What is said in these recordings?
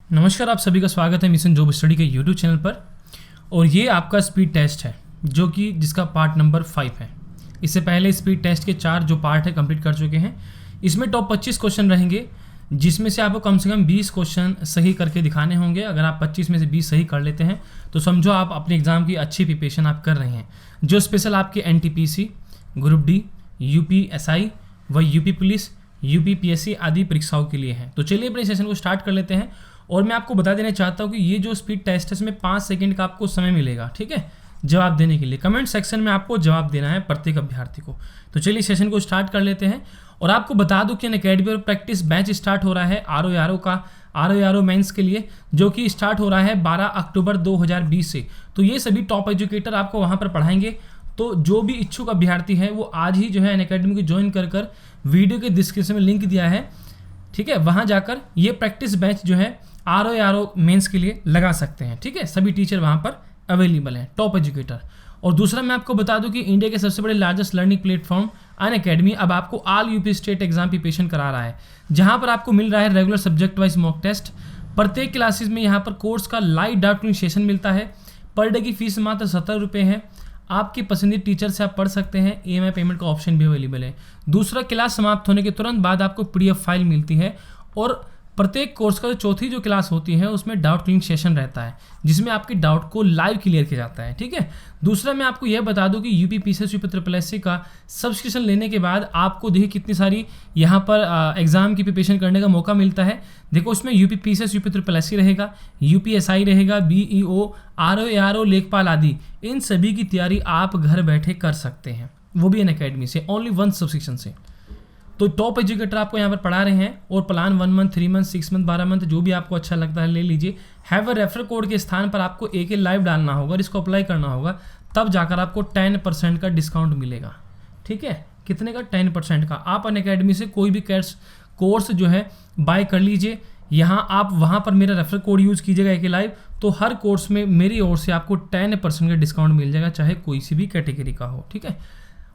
नमस्कार, आप सभी का स्वागत है मिशन जॉब स्टडी के यूट्यूब चैनल पर। और ये आपका स्पीड टेस्ट है जो कि जिसका पार्ट नंबर 5 है। इससे पहले स्पीड टेस्ट के 4 जो पार्ट है कंप्लीट कर चुके हैं। इसमें टॉप 25 क्वेश्चन रहेंगे, जिसमें से आपको कम से कम 20 क्वेश्चन सही करके दिखाने होंगे। अगर आप 25 में से 20 सही कर लेते हैं तो समझो आप अपने एग्जाम की अच्छी प्रिपरेशन आप कर रहे हैं, जो स्पेशल आपके NTPC, ग्रुप डी, UPSI व UP पुलिस, UPPSC आदि परीक्षाओं के लिए है। तो चलिए अपने सेशन को स्टार्ट कर लेते हैं। और मैं आपको बता देना चाहता हूँ कि ये जो स्पीड टेस्ट है इसमें 5 सेकंड का आपको समय मिलेगा, ठीक है, जवाब देने के लिए। कमेंट सेक्शन में आपको जवाब देना है प्रत्येक अभ्यर्थी को। तो चलिए सेशन को स्टार्ट कर लेते हैं। और आपको बता दूं कि अनअकैडमी और प्रैक्टिस बैच स्टार्ट हो रहा है RO मेंस के लिए, जो कि स्टार्ट हो रहा है 12 अक्टूबर 2020 से। तो ये सभी टॉप एजुकेटर आपको वहाँ पर पढ़ाएंगे। तो जो भी इच्छुक अभ्यर्थी है वो आज ही जो है अनअकैडमी को ज्वाइन कर वीडियो के डिस्क्रिप्शन में लिंक दिया है, ठीक है, वहाँ जाकर ये प्रैक्टिस बैच जो है RO मेंस के लिए लगा सकते हैं, ठीक है। सभी टीचर वहाँ पर अवेलेबल हैं, टॉप एजुकेटर। और दूसरा मैं आपको बता दूं कि इंडिया के सबसे बड़े लार्जेस्ट लर्निंग प्लेटफॉर्म अनअकैडमी अब आपको all UP state exam preparation करा रहा है, जहां पर आपको मिल रहा है regular subject wise mock test. प्रत्येक क्लासेस में यहाँ पर कोर्स का लाइव डाउट सेशन मिलता है। पर डे की फीस मात्र 70 रुपये है। आपकी पसंदीदा टीचर से आप पढ़ सकते हैं। EMI पेमेंट का ऑप्शन भी अवेलेबल है। दूसरा, क्लास समाप्त होने के तुरंत बाद आपको PDF फाइल मिलती है। और प्रत्येक कोर्स का जो चौथी जो क्लास होती है उसमें डाउट क्लियरिंग सेशन रहता है, जिसमें आपके डाउट को लाइव क्लियर किया जाता है, ठीक है। दूसरा, मैं आपको यह बता दूं कि UPPSC UPSSC का सब्सक्रिप्शन लेने के बाद आपको देखिए कितनी सारी यहाँ पर एग्जाम की प्रिपरेशन करने का मौका मिलता है। देखो, उसमें UPPSC UPSSC रहेगा, UPSI रहेगा, BEO, RO लेखपाल आदि, इन सभी की तैयारी आप घर बैठे कर सकते हैं, वो भी अनअकैडमी से, ओनली 1 सब्सक्रिप्शन से। तो टॉप एजुकेटर आपको यहाँ पर पढ़ा रहे हैं। और plan 1 month, 3 month, 6 month, 12 month, जो भी आपको अच्छा लगता है ले लीजिए। हैव अ रेफर कोड के स्थान पर आपको एक लाइव डालना होगा और इसको अप्लाई करना होगा, तब जाकर आपको 10% का डिस्काउंट मिलेगा, ठीक है। कितने का? 10% का। आप अनअकैडमी से कोई भी कोर्स जो है बाय कर लीजिए। यहाँ आप वहाँ पर मेरा रेफर कोड यूज़ कीजिएगा एक लाइव, तो हर कोर्स में मेरी ओर से आपको 10% का डिस्काउंट मिल जाएगा, चाहे कोई सी भी कैटेगरी का हो, ठीक है।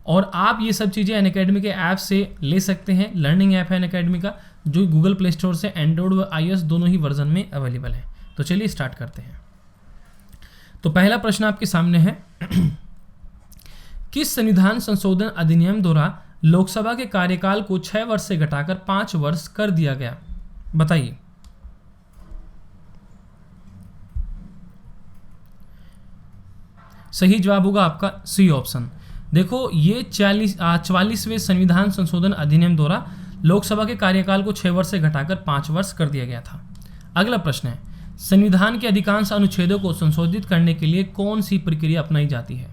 और आप ये सब चीज़ें अनअकैडमी के ऐप से ले सकते हैं। लर्निंग ऐप है अनअकैडमी का, जो गूगल प्ले स्टोर से एंड्रॉइड व iOS दोनों ही वर्जन में अवेलेबल है। तो चलिए स्टार्ट करते हैं। तो पहला प्रश्न आपके सामने है किस संविधान संशोधन अधिनियम द्वारा लोकसभा के कार्यकाल को 6 वर्ष से घटाकर 5 वर्ष कर दिया गया? बताइए। सही जवाब होगा आपका C ऑप्शन। देखो, ये 44वें संविधान संशोधन अधिनियम द्वारा लोकसभा के कार्यकाल को 6 वर्ष से घटाकर 5 वर्ष कर दिया गया था। अगला प्रश्न है, संविधान के अधिकांश अनुच्छेदों को संशोधित करने के लिए कौन सी प्रक्रिया अपनाई जाती है?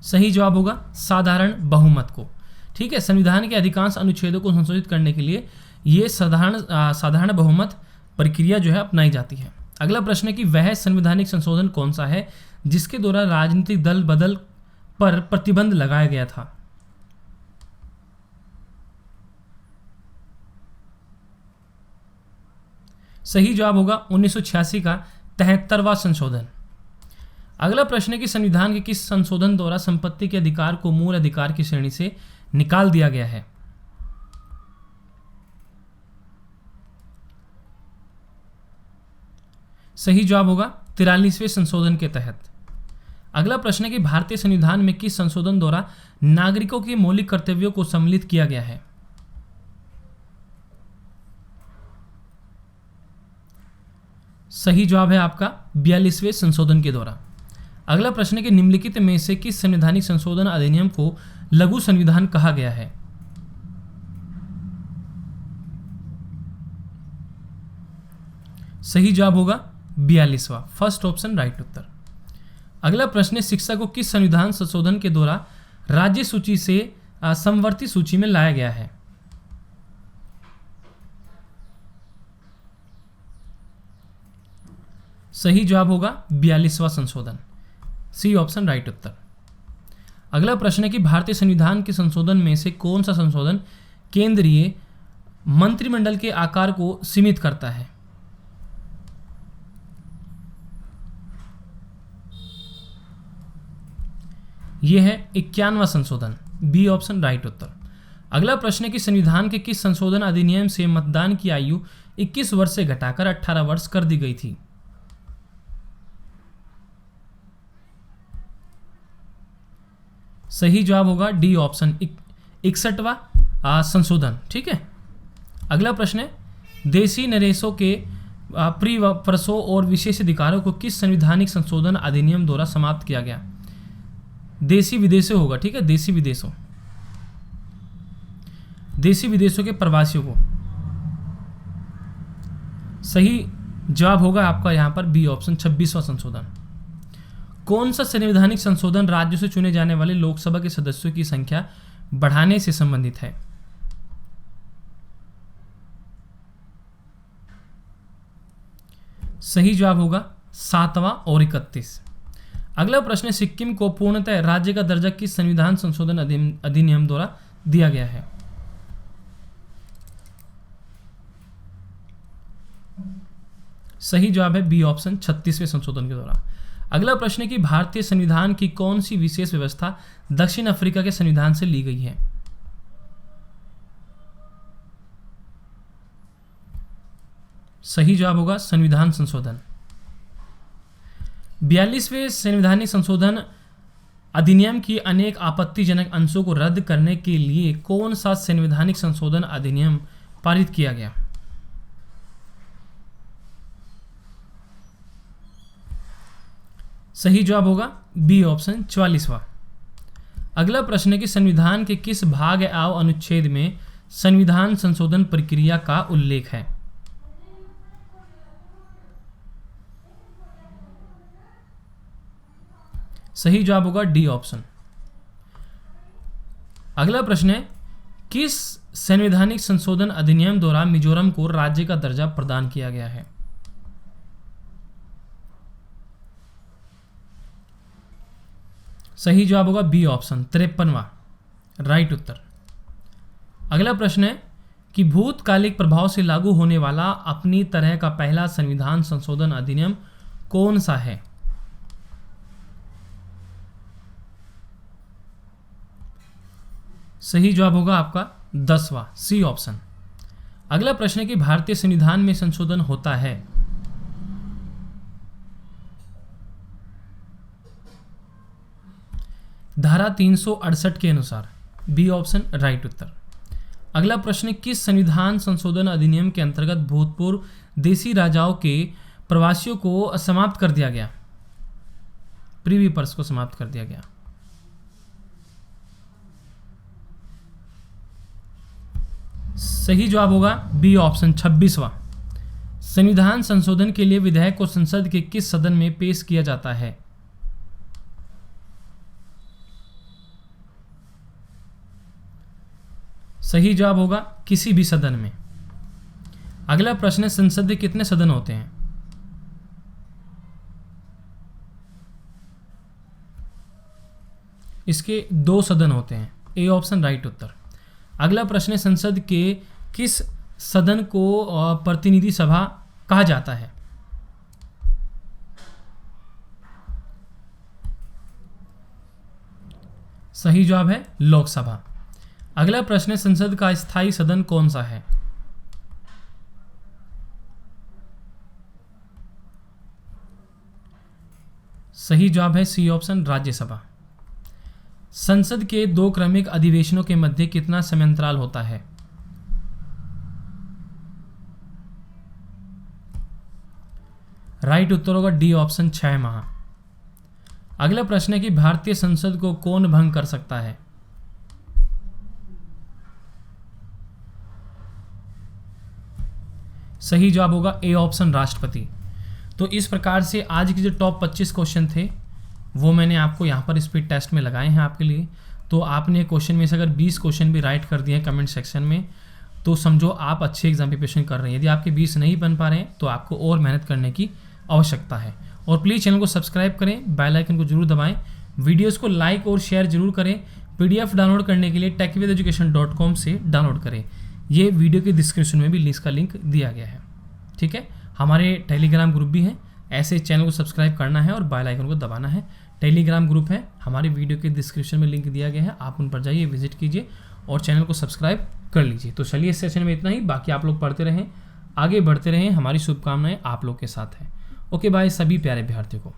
सही जवाब होगा साधारण बहुमत को, ठीक है। संविधान के अधिकांश अनुच्छेदों को संशोधित करने के लिए ये साधारण बहुमत प्रक्रिया जो है अपनाई जाती है। अगला प्रश्न है कि वह संवैधानिक संशोधन कौन सा है जिसके द्वारा राजनीतिक दल बदल पर प्रतिबंध लगाया गया था? सही जवाब होगा 1986 का 73वां संशोधन। अगला प्रश्न है कि संविधान के किस संशोधन द्वारा संपत्ति के अधिकार को मूल अधिकार की श्रेणी से निकाल दिया गया है? सही जवाब होगा 43वें संशोधन के तहत। अगला प्रश्न है कि भारतीय संविधान में किस संशोधन द्वारा नागरिकों के मौलिक कर्तव्यों को सम्मिलित किया गया है? सही जवाब है आपका 42वें संशोधन के द्वारा। अगला प्रश्न है कि निम्नलिखित में से किस संवैधानिक संशोधन अधिनियम को लघु संविधान कहा गया है? सही जवाब होगा 42वां, फर्स्ट ऑप्शन राइट उत्तर। अगला प्रश्न है, शिक्षा को किस संविधान संशोधन के द्वारा राज्य सूची से समवर्ती सूची में लाया गया है? सही जवाब होगा 42वां संशोधन, C ऑप्शन राइट उत्तर। अगला प्रश्न है कि भारतीय संविधान के संशोधन में से कौन सा संशोधन केंद्रीय मंत्रिमंडल के आकार को सीमित करता है? यह है 51वां संशोधन, B ऑप्शन राइट उत्तर। अगला प्रश्न है कि संविधान के किस संशोधन अधिनियम से मतदान की आयु 21 वर्ष से घटाकर 18 वर्ष कर दी गई थी? सही जवाब होगा डी ऑप्शन 61वां संशोधन। ठीक है। अगला प्रश्न है देशी नरेशों के परिवर्षों और विशेष अधिकारों को किस संवैधानिक संशोधन अधिनियम द्वारा समाप्त किया गया? देशी विदेशों होगा। ठीक है, देशी विदेशों के प्रवासियों को। सही जवाब होगा आपका यहां पर बी ऑप्शन 26वां संशोधन। कौन सा संवैधानिक संशोधन राज्यों से चुने जाने वाले लोकसभा के सदस्यों की संख्या बढ़ाने से संबंधित है? सही जवाब होगा 7वां और 31। अगला प्रश्न, सिक्किम को पूर्णतः राज्य का दर्जा किस संविधान संशोधन अधिनियम द्वारा दिया गया है? सही जवाब है बी ऑप्शन 36वें संशोधन के द्वारा। अगला प्रश्न है कि भारतीय संविधान की कौन सी विशेष व्यवस्था दक्षिण अफ्रीका के संविधान से ली गई है? सही जवाब होगा संविधान संशोधन। 42वें संवैधानिक संशोधन अधिनियम की अनेक आपत्तिजनक अंशों को रद्द करने के लिए कौन सा संवैधानिक संशोधन अधिनियम पारित किया गया? सही जवाब होगा बी ऑप्शन 44वां। अगला प्रश्न है कि संविधान के किस भाग एवं अनुच्छेद में संविधान संशोधन प्रक्रिया का उल्लेख है? सही जवाब होगा डी ऑप्शन। अगला प्रश्न है किस संवैधानिक संशोधन अधिनियम द्वारा मिजोरम को राज्य का दर्जा प्रदान किया गया है? सही जवाब होगा बी ऑप्शन 53वां राइट उत्तर। अगला प्रश्न है कि भूतकालिक प्रभाव से लागू होने वाला अपनी तरह का पहला संविधान संशोधन अधिनियम कौन सा है? सही जवाब होगा आपका 10वां सी ऑप्शन। अगला प्रश्न है कि भारतीय संविधान में संशोधन होता है। धारा 368 के अनुसार बी ऑप्शन राइट उत्तर। अगला प्रश्न, किस संविधान संशोधन अधिनियम के अंतर्गत भूतपूर्व देशी राजाओं के प्रवासियों को समाप्त कर दिया गया? प्रीवी पर्स को समाप्त कर दिया गया। सही जवाब होगा बी ऑप्शन 26वां। संविधान संशोधन के लिए विधेयक को संसद के किस सदन में पेश किया जाता है? सही जवाब होगा किसी भी सदन में। अगला प्रश्न है, संसद के कितने सदन होते हैं? इसके 2 सदन होते हैं। ए ऑप्शन राइट उत्तर। अगला प्रश्न है, संसद के किस सदन को प्रतिनिधि सभा कहा जाता है? सही जवाब है लोकसभा। अगला प्रश्न है, संसद का स्थायी सदन कौन सा है? सही जवाब है सी ऑप्शन राज्यसभा। संसद के 2 क्रमिक अधिवेशनों के मध्य कितना समयांतराल होता है? राइट उत्तर होगा डी ऑप्शन 6 माह। अगला प्रश्न है कि भारतीय संसद को कौन भंग कर सकता है? सही जवाब होगा ए ऑप्शन राष्ट्रपति। तो इस प्रकार से आज के जो टॉप 25 क्वेश्चन थे वो मैंने आपको यहाँ पर स्पीड टेस्ट में लगाए हैं आपके लिए। तो आपने क्वेश्चन में से अगर 20 क्वेश्चन भी राइट कर दिए हैं कमेंट सेक्शन में तो समझो आप अच्छे एग्जाम प्रिपरेशन कर रहे हैं। यदि आपके 20 नहीं बन पा रहे हैं तो आपको और मेहनत करने की आवश्यकता है। और प्लीज़ चैनल को सब्सक्राइब करें, बेल आइकन को जरूर दबाएं, वीडियोज़ को लाइक और शेयर जरूर करें। PDF डाउनलोड करने के लिए techvideducation.com से डाउनलोड करें। ये वीडियो के डिस्क्रिप्शन में भी इसका लिंक दिया गया है। ठीक है, हमारे टेलीग्राम ग्रुप भी हैं, ऐसे चैनल को सब्सक्राइब करना है और बेल आइकन को दबाना है। टेलीग्राम ग्रुप है, हमारे वीडियो के डिस्क्रिप्शन में लिंक दिया गया है, आप उन पर जाइए, विजिट कीजिए और चैनल को सब्सक्राइब कर लीजिए। तो चलिए इस सेशन में इतना ही, बाकी आप लोग पढ़ते रहें, आगे बढ़ते रहें, हमारी शुभकामनाएं आप लोग के साथ हैं। ओके बाय सभी प्यारे विद्यार्थियों को।